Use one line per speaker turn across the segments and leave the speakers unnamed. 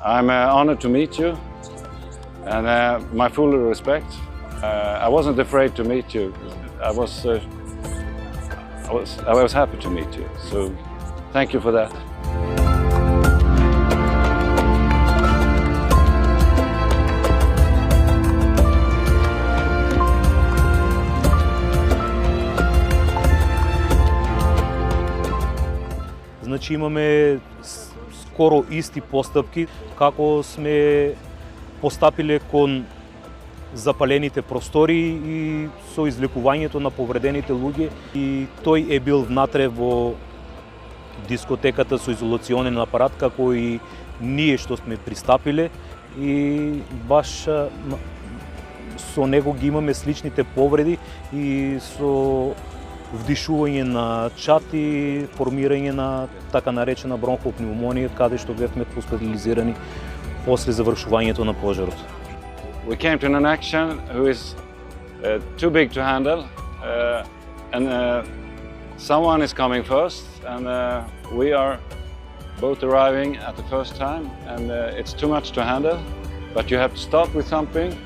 I'm honored to meet you, and my full respect. I wasn't afraid to meet you. I was happy to meet you. So, thank you for that.
Значи имаме скоро исти постапки, како сме постапиле кон запалените простори и со излекувањето на повредените луѓе. И тој е бил внатре во дискотеката со изолационен апарат, како и ние што сме пристапиле, и баш со него ги имаме сличните повреди и со вдишување на чад и формирање на така наречена бронхопневмонија, каде што бевме хоспитализирани после завршувањето на пожарот.
We came to an action who is too big to handle, and someone is coming first, and we are both arriving at the first time, and it's too much to handle. But you have to start with something.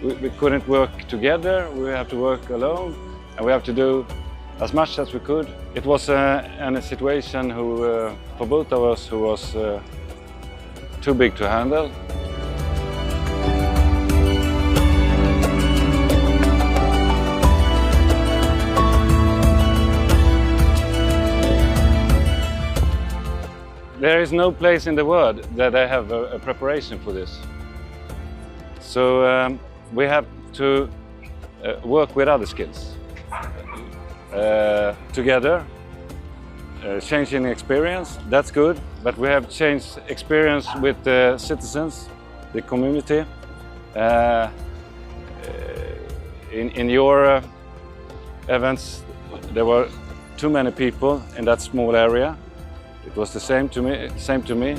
We couldn't work together. We have to work alone, and we have to do as much as we could. It was a situation for both of us who was too big to handle. There is no place in the world that I have a preparation for this. So we have to work with other skills together, changing experience, that's good, but we have changed experience with the citizens, the community. In your events, there were too many people in that small area. It was the same to me.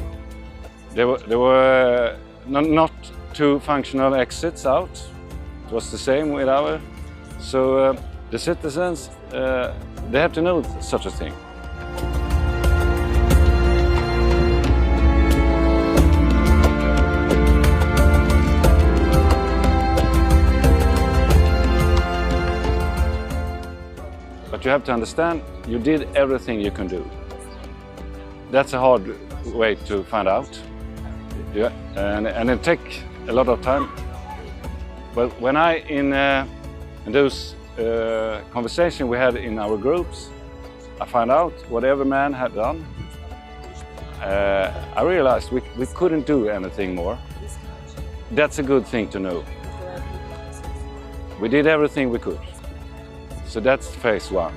There were not two functional exits out. It was the same with our. So the citizens, they have to know such a thing. But you have to understand, you did everything you can do. That's a hard way to find out, yeah, and it takes a lot of time. But when in those conversations we had in our groups, I found out what every man had done. I realized we couldn't do anything more. That's a good thing to know. We did everything we could. So that's phase one.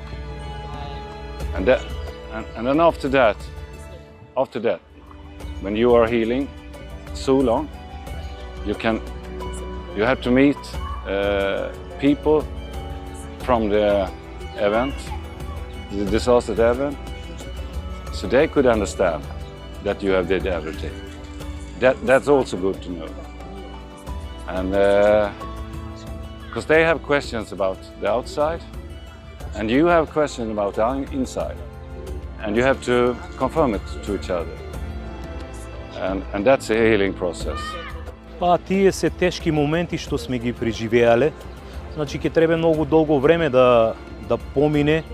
And then after that, when you are healing so long, you have to meet people from the event, the disaster event, so they could understand that you have did everything. That's also good to know. And because they have questions about the outside, and you have questions about the inside. And you have to confirm it to each other. And that's a healing process.
Па тие се тешки моменти што сме ги преживеале. Значи ќе треба многу долго време да помине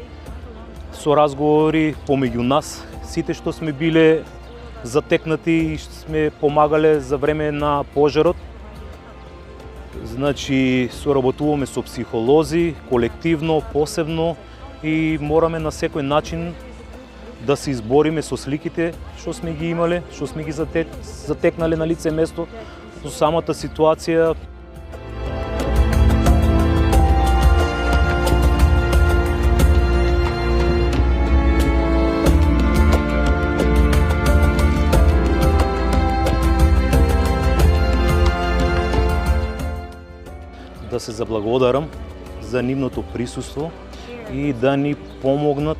со разговори помеѓу нас, сите што сме биле затекнати и што сме помагале за време на пожарот. Значи соработуваме со психолози, колективно, посебно, и мораме на секој начин да се избориме со сликите што сме ги имале, што сме ги затекнале на лице место, со самата ситуација. Да се заблагодарам за нивното присуство и да ни помогнат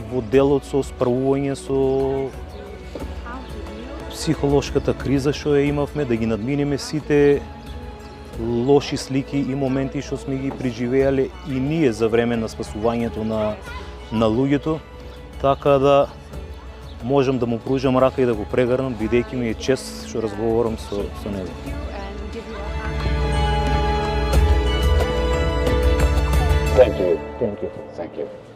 во делот со справување со психолошката криза што ја имавме, да ги надминеме сите лоши слики и моменти што сме ги преживеале и ние за време на спасувањето на луѓето, така да можам да му пружам рака и да го прегърнам, бидејќи ми е чест што разговарам со него.
and give you a hug.
Thank you.
Thank you.
Thank you.